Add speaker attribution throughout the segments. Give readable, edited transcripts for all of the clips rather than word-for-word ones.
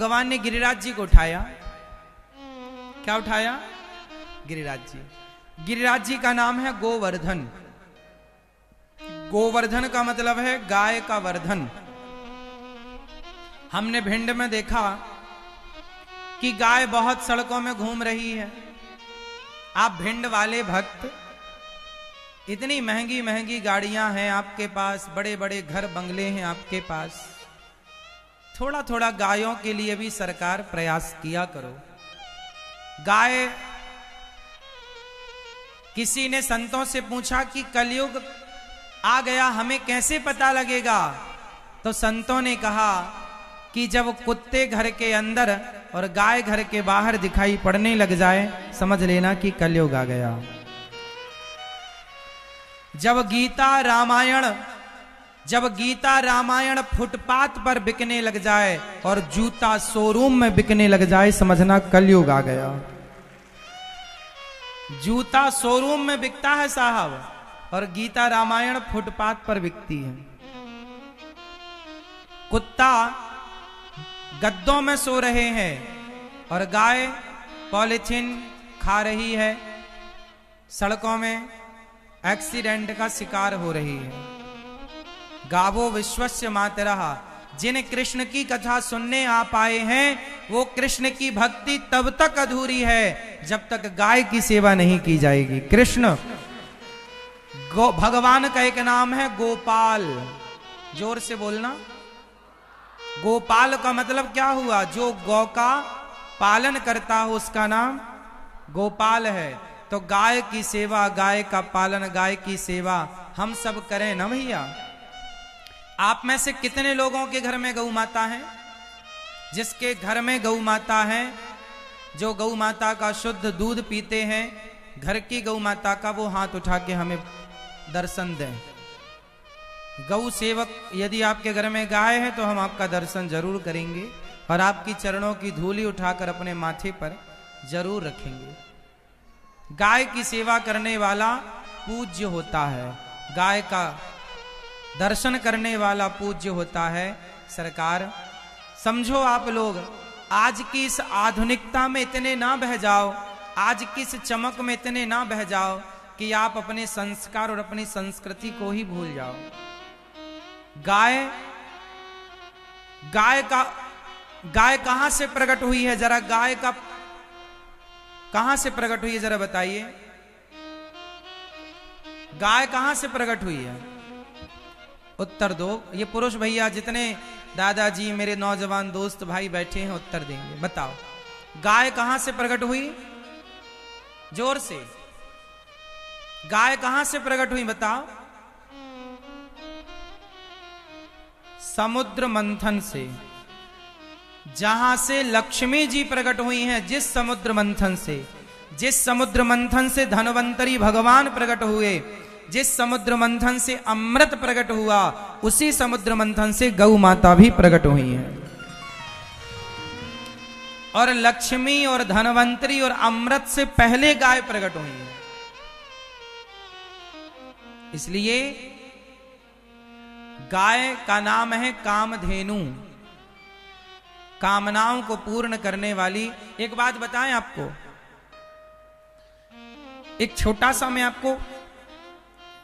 Speaker 1: भगवान ने गिरिराज जी को उठाया। क्या उठाया? गिरिराज जी। गिरिराज जी का नाम है गोवर्धन। गोवर्धन का मतलब है गाय का वर्धन। हमने भिंड में देखा कि गाय बहुत सड़कों में घूम रही है। आप भिंड वाले भक्त, इतनी महंगी महंगी गाड़ियां हैं आपके पास, बड़े बड़े घर बंगले हैं आपके पास, थोड़ा थोड़ा गायों के लिए भी सरकार प्रयास किया करो। गाय, किसी ने संतों से पूछा कि कलयुग आ गया, हमें कैसे पता लगेगा? तो संतों ने कहा कि जब कुत्ते घर के अंदर और गाय घर के बाहर दिखाई पड़ने लग जाए, समझ लेना कि कलयुग आ गया। जब गीता रामायण फुटपाथ पर बिकने लग जाए और जूता शोरूम में बिकने लग जाए, समझना कलयुग आ गया। जूता शोरूम में बिकता है साहब, और गीता रामायण फुटपाथ पर बिकती है। कुत्ता गद्दों में सो रहे हैं और गाय पॉलिथीन खा रही है, सड़कों में एक्सीडेंट का शिकार हो रही है। गावो विश्वस्य मातरः, जिन कृष्ण की कथा सुनने आ पाए हैं वो कृष्ण की भक्ति तब तक अधूरी है जब तक गाय की सेवा नहीं की जाएगी। कृष्ण भगवान का एक नाम है गोपाल। जोर से बोलना। गोपाल का मतलब क्या हुआ? जो गौ का पालन करता हो उसका नाम गोपाल है। तो गाय की सेवा, गाय का पालन, गाय की सेवा हम सब करें ना भैया। आप में से कितने लोगों के घर में गौ माता है? जिसके घर में गौ माता है, जो गौ माता का शुद्ध दूध पीते हैं, घर की गौ माता का, वो हाथ उठा के हमें दर्शन दें। गौ सेवक यदि आपके घर में गाय है तो हम आपका दर्शन जरूर करेंगे और आपकी चरणों की धूली उठाकर अपने माथे पर जरूर रखेंगे। गाय की सेवा करने वाला पूज्य होता है, गाय का दर्शन करने वाला पूज्य होता है। सरकार समझो, आप लोग आज की इस आधुनिकता में इतने ना बह जाओ, आज की इस चमक में इतने ना बह जाओ कि आप अपने संस्कार और अपनी संस्कृति को ही भूल जाओ। गाय कहां से प्रकट हुई है? जरा गाय का कहां से प्रकट हुई है, जरा बताइए। गाय कहां से प्रकट हुई है? उत्तर दो। ये पुरुष भैया जितने दादाजी, मेरे नौजवान दोस्त भाई बैठे हैं, उत्तर देंगे। बताओ, गाय कहां से प्रकट हुई? जोर से। गाय कहां से प्रकट हुई बताओ? समुद्र मंथन से। जहां से लक्ष्मी जी प्रकट हुई हैं, जिस समुद्र मंथन से धनवंतरी भगवान प्रकट हुए, जिस समुद्र मंथन से अमृत प्रकट हुआ, उसी समुद्र मंथन से गौ माता भी प्रकट हुई है। और लक्ष्मी और धनवंतरी और अमृत से पहले गाय प्रकट हुई है। इसलिए गाय का नाम है कामधेनु, कामनाओं को पूर्ण करने वाली। एक बात बताएं आपको, एक छोटा सा मैं आपको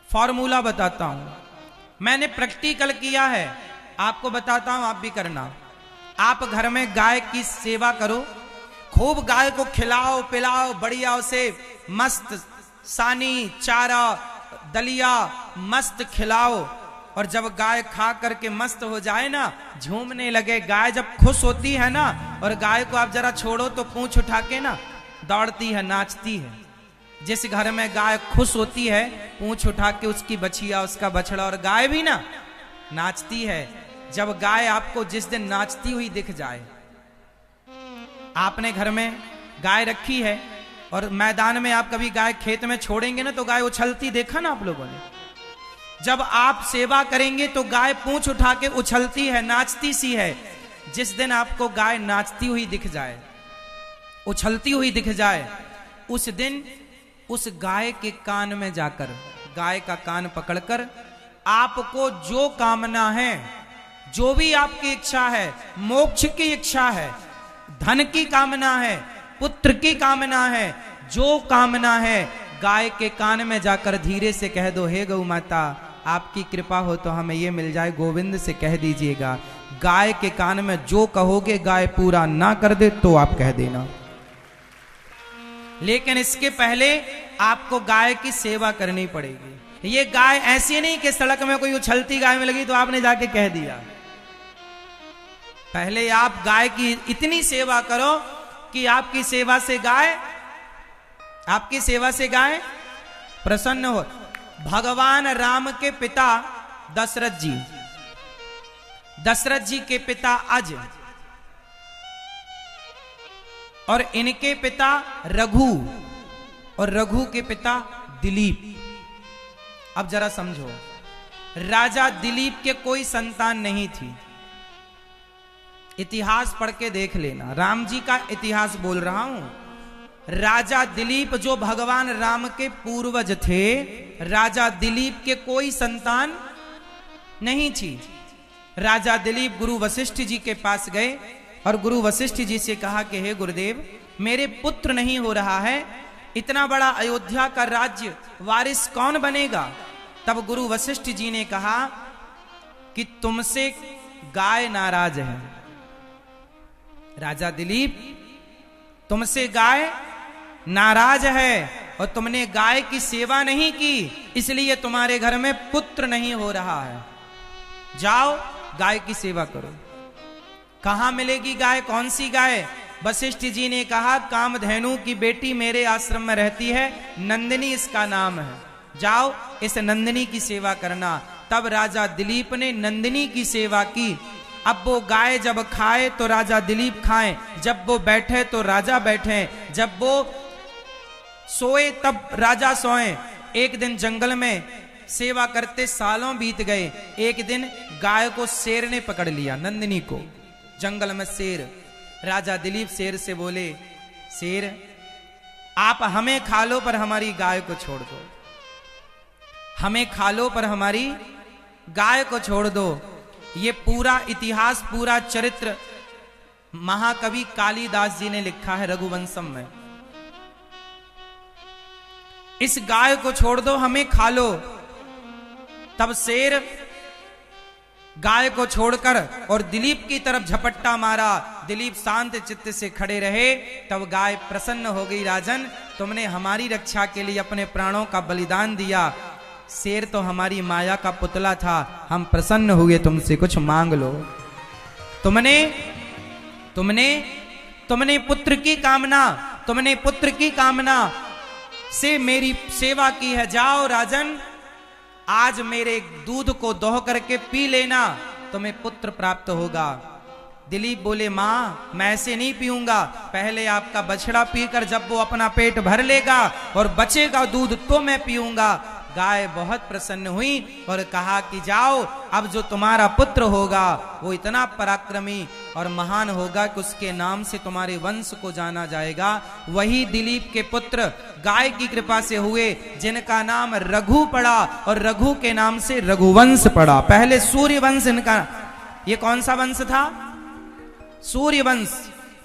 Speaker 1: फॉर्मूला बताता हूं। मैंने प्रैक्टिकल किया है, आपको बताता हूं, आप भी करना। आप घर में गाय की सेवा करो, खूब गाय को खिलाओ पिलाओ, बढ़िया उसे मस्त सानी, चारा, दलिया मस्त खिलाओ। और जब गाय खा करके मस्त हो जाए ना, झूमने लगे। गाय जब खुश होती है ना, और गाय को आप जरा छोड़ो तो पूंछ उठा के ना दौड़ती है, नाचती है। जिस घर में गाय खुश होती है, पूंछ उठा के उसकी बछिया, उसका बछड़ा और गाय भी ना नाचती है। जब गाय आपको जिस दिन नाचती हुई दिख जाए, आपने घर में गाय रखी है और मैदान में आप कभी गाय खेत में छोड़ेंगे ना, तो गाय उछलती देखा ना आप लोगों ने। जब आप सेवा करेंगे तो गाय पूंछ उठा के उछलती है, नाचती सी है। जिस दिन आपको गाय नाचती हुई दिख जाए, उछलती हुई दिख जाए, उस दिन उस गाय के कान में जाकर, गाय का कान पकड़कर, आपको जो कामना है, जो भी आपकी इच्छा है, मोक्ष की इच्छा है, धन की कामना है, पुत्र की कामना है, जो कामना है गाय के कान में जाकर धीरे से कह दो, हे गौ माता आपकी कृपा हो तो हमें ये मिल जाए, गोविंद से कह दीजिएगा। गाय के कान में जो कहोगे गाय पूरा ना कर दे तो आप कह देना, लेकिन इसके पहले आपको गाय की सेवा करनी पड़ेगी। ये गाय ऐसी नहीं कि सड़क में कोई उछलती गाय में लगी तो आपने जाके कह दिया। पहले आप गाय की इतनी सेवा करो कि आपकी सेवा से गाय प्रसन्न हो। भगवान राम के पिता दशरथ जी के पिता अज और इनके पिता रघु और रघु के पिता दिलीप। अब जरा समझो, राजा दिलीप के कोई संतान नहीं थी। इतिहास पढ़ के देख लेना, राम जी का इतिहास बोल रहा हूं। राजा दिलीप जो भगवान राम के पूर्वज थे, राजा दिलीप के कोई संतान नहीं थी। राजा दिलीप गुरु वशिष्ठ जी के पास गए और गुरु वशिष्ठ जी से कहा कि हे गुरुदेव, मेरे पुत्र नहीं हो रहा है, इतना बड़ा अयोध्या का राज्य वारिस कौन बनेगा? तब गुरु वशिष्ठ जी ने कहा कि तुमसे गाय नाराज है। राजा दिलीप, तुमसे गाय नाराज है और तुमने गाय की सेवा नहीं की, इसलिए तुम्हारे घर में पुत्र नहीं हो रहा है। जाओ गाय की सेवा करो। कहां मिलेगी गाय? कौन सी गाय? वशिष्ठ जी ने कहा, कामधेनु की बेटी मेरे आश्रम में रहती है, नंदिनी इसका नाम है, जाओ इस नंदिनी की सेवा करना। तब राजा दिलीप ने नंदिनी की सेवा की। अब वो गाय जब खाए तो राजा दिलीप खाएं, जब वो बैठे तो राजा बैठे, जब वो सोए तब राजा सोए। एक दिन जंगल में सेवा करते सालों बीत गए। एक दिन गाय को शेर ने पकड़ लिया, नंदिनी को, जंगल में शेर। राजा दिलीप शेर से बोले, शेर आप हमें खा लो पर हमारी गाय को छोड़ दो, हमें खा लो पर हमारी गाय को छोड़ दो। ये पूरा इतिहास, पूरा चरित्र महाकवि कालिदास जी ने लिखा है रघुवंशम में। इस गाय को छोड़ दो, हमें खा लो। तब शेर गाय को छोड़कर और दिलीप की तरफ झपट्टा मारा। दिलीप शांत चित्त से खड़े रहे। तब गाय प्रसन्न हो गई, राजन तुमने हमारी रक्षा के लिए अपने प्राणों का बलिदान दिया, शेर तो हमारी माया का पुतला था, हम प्रसन्न हुए, तुमसे कुछ मांग लो। तुमने पुत्र की कामना से मेरी सेवा की है। जाओ राजन, आज मेरे दूध को दोह करके पी लेना, तुम्हें पुत्र प्राप्त होगा। दिलीप बोले, मां मैं ऐसे नहीं पीऊंगा, पहले आपका बछड़ा पीकर जब वो अपना पेट भर लेगा और बचेगा दूध तो मैं पीऊंगा। गाय बहुत प्रसन्न हुई और कहा कि जाओ, अब जो तुम्हारा पुत्र होगा वो इतना पराक्रमी और महान होगा कि उसके नाम से तुम्हारे वंश को जाना जाएगा। वही दिलीप के पुत्र गाय की कृपा से हुए, जिनका नाम रघु पड़ा और रघु के नाम से रघुवंश पड़ा। पहले सूर्यवंश इनका, ये कौन सा वंश था? सूर्यवंश।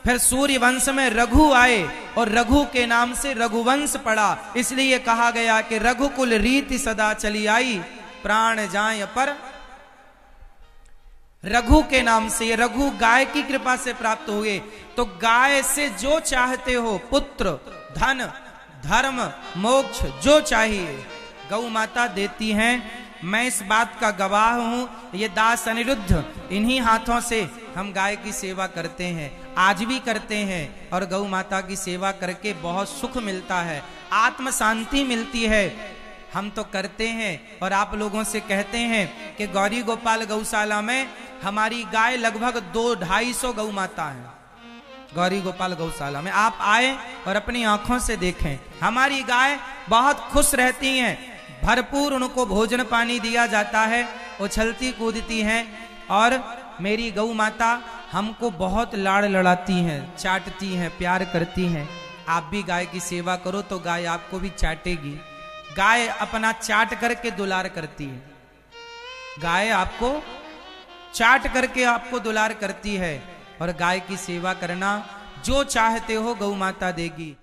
Speaker 1: फिर सूर्यवंश में रघु आए और रघु के नाम से रघुवंश पड़ा। इसलिए कहा गया कि रघुकुल रीति सदा चली आई, प्राण जाए पर रघु के नाम से। ये रघु गाय की कृपा से प्राप्त हुए। तो गाय से जो चाहते हो, पुत्र, धन, धर्म, मोक्ष, जो चाहिए गौ माता देती हैं। मैं इस बात का गवाह हूं। ये दास अनिरुद्ध, इन्हीं हाथों से हम गाय की सेवा करते हैं, आज भी करते हैं। और गौ माता की सेवा करके बहुत सुख मिलता है, आत्म शांति मिलती है। हम तो करते हैं और आप लोगों से कहते हैं कि गौरी गोपाल गौशाला में हमारी गाय लगभग 200-250 गौ माता है। गौरी गोपाल गौशाला में आप आए और अपनी आंखों से देखें, हमारी गाय बहुत खुश रहती हैं, भरपूर उनको भोजन पानी दिया जाता है, उछलती कूदती हैं। और मेरी गौ माता हमको बहुत लाड़ लड़ाती हैं, चाटती हैं, प्यार करती हैं। आप भी गाय की सेवा करो तो गाय आपको भी चाटेगी। गाय अपना चाट करके दुलार करती है, गाय आपको चाट करके आपको दुलार करती है। और गाय की सेवा करना, जो चाहते हो गौ माता देगी।